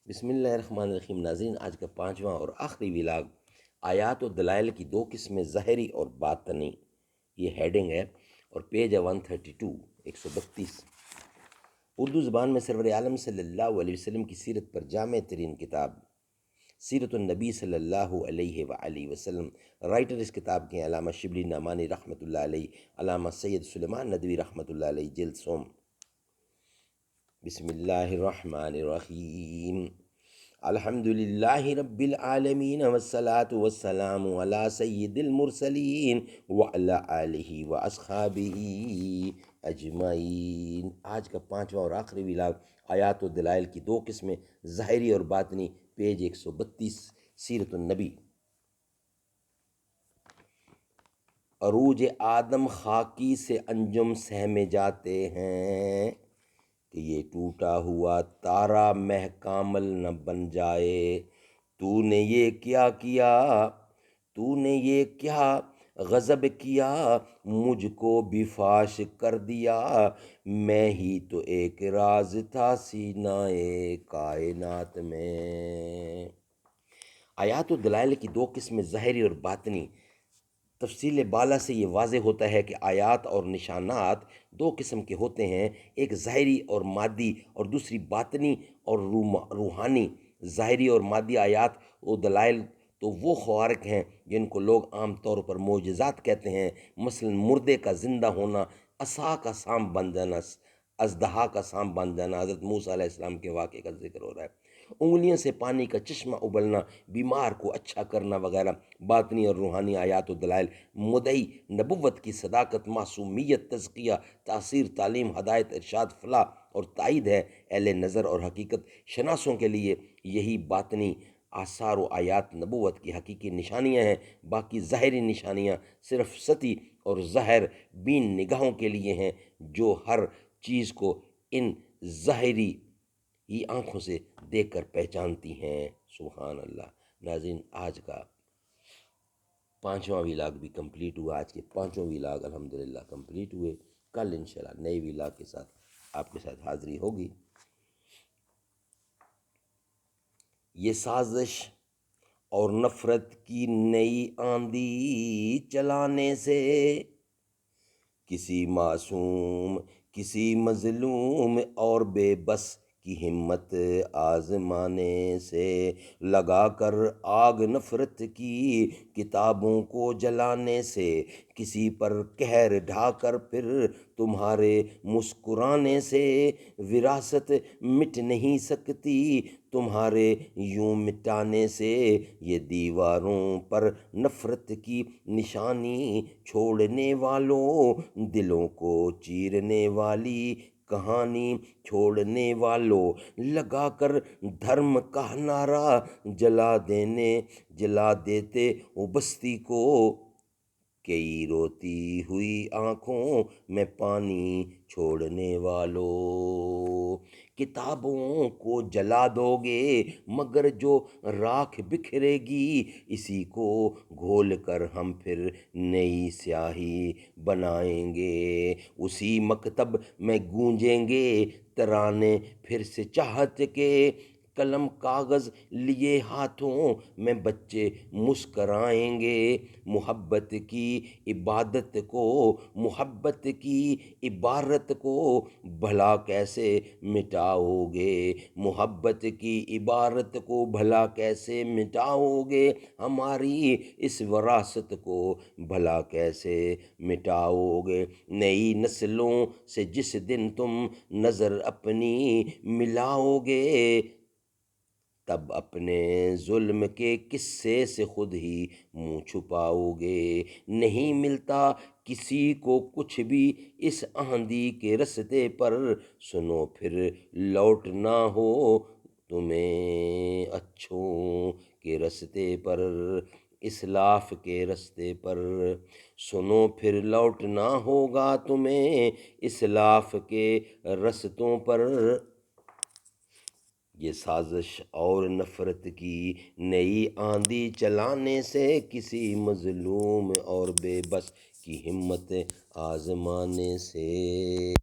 بسم اللہ الرحمن الرحیم۔ ناظرین، آج کا پانچواں اور آخری ولاگ آیات و دلائل کی دو قسمیں، ظاہری اور باطنی، یہ ہیڈنگ ہے اور پیج ہے 132 132۔ اردو زبان میں سرور عالم صلی اللہ علیہ وسلم کی سیرت پر جامع ترین کتاب سیرت النبی صلی اللہ علیہ وآلہ وسلم۔ رائٹر اس کتاب کے ہیں علامہ شبلی نعمانی رحمۃ اللہ علیہ، علامہ سید سلیمان ندوی رحمۃ اللہ علیہ، جلد سوم۔ بسم اللہ الرحمن الرحیم۔ الحمد للہ رب العالمین والصلاة والسلام علی سید المرسلین وعلی آلہ واصحابہ اجمعین۔ آج کا پانچواں اور آخری ولاگ آیات و دلائل کی دو قسمیں، ظاہری اور باطنی، پیج 132، سیرت النبی۔ عروج آدم خاکی سے انجم سہمے جاتے ہیں کہ یہ ٹوٹا ہوا تارا مہ کامل نہ بن جائے۔ تو نے یہ کیا کیا، تو نے یہ کیا غضب کیا، مجھ کو بھی فاش کر دیا۔ میں ہی تو ایک راز تھا سینہ کائنات میں۔ آیات و دلائل کی دو قسمیں، ظاہری اور باطنی۔ تفصیل بالا سے یہ واضح ہوتا ہے کہ آیات اور نشانات دو قسم کے ہوتے ہیں، ایک ظاہری اور مادی اور دوسری باطنی اور روحانی۔ ظاہری اور مادی آیات و دلائل تو وہ خوارق ہیں جن کو لوگ عام طور پر معجزات کہتے ہیں، مثلا مردے کا زندہ ہونا، عصا کا سانپ بن جانا، اژدہا کا سانپ بن جانا، حضرت موسیٰ علیہ السلام کے واقعے کا ذکر ہو رہا ہے، انگلیوں سے پانی کا چشمہ ابلنا، بیمار کو اچھا کرنا وغیرہ۔ باطنی اور روحانی آیات و دلائل مدعی نبوت کی صداقت، معصومیت، تزکیہ، تاثیر، تعلیم، ہدایت، ارشاد، فلاح اور تائید ہے۔ اہل نظر اور حقیقت شناسوں کے لیے یہی باطنی آثار و آیات نبوت کی حقیقی نشانیاں ہیں۔ باقی ظاہری نشانیاں صرف سطحی اور ظاہر بین نگاہوں کے لیے ہیں جو ہر چیز کو ان ظاہری ہی آنکھوں سے دیکھ کر پہچانتی ہیں۔ سبحان اللہ۔ ناظرین، آج کا پانچواں ولاگ بھی کمپلیٹ ہوا۔ آج کے پانچوں ولاگ الحمدللہ کمپلیٹ ہوئے۔ کل انشاءاللہ نئے ولاگ کے ساتھ آپ کے ساتھ حاضری ہوگی۔ یہ سازش اور نفرت کی نئی آندھی چلانے سے، کسی معصوم، کسی مظلوم اور بے بس کی ہمت آزمانے سے، لگا کر آگ نفرت کی کتابوں کو جلانے سے، کسی پر قہر ڈھا کر پھر تمہارے مسکرانے سے، وراثت مٹ نہیں سکتی تمہارے یوں مٹانے سے۔ یہ دیواروں پر نفرت کی نشانی چھوڑنے والوں، دلوں کو چیرنے والی کہانی چھوڑنے والوں، لگا کر دھرم کا نعرہ جلا دیتے ہو بستی کو، کئی روتی ہوئی آنکھوں میں پانی چھوڑنے والوں۔ کتابوں کو جلا دو گے مگر جو راکھ بکھرے گی، اسی کو گھول کر ہم پھر نئی سیاہی بنائیں گے، اسی مکتب میں گونجیں گے ترانے پھر سے چاہت کے، قلم کاغذ لیے ہاتھوں میں بچے مسکرائیں گے۔ محبت کی عبادت کو، محبت کی عبارت کو بھلا کیسے مٹاؤ گے، محبت کی عبارت کو بھلا کیسے مٹاؤ گے، ہماری اس وراثت کو بھلا کیسے مٹاؤ گے۔ نئی نسلوں سے جس دن تم نظر اپنی ملاؤ گے، تب اپنے ظلم کے قصے سے خود ہی منہ چھپاؤ گے۔ نہیں ملتا کسی کو کچھ بھی اس آندھی کے رستے پر، سنو پھر لوٹنا ہو تمہیں اچھوں کے رستے پر، اسلاف کے رستے پر، سنو پھر لوٹنا ہوگا تمہیں اسلاف کے رستوں پر۔ یہ سازش اور نفرت کی نئی آندھی چلانے سے، کسی مظلوم اور بے بس کی ہمت آزمانے سے۔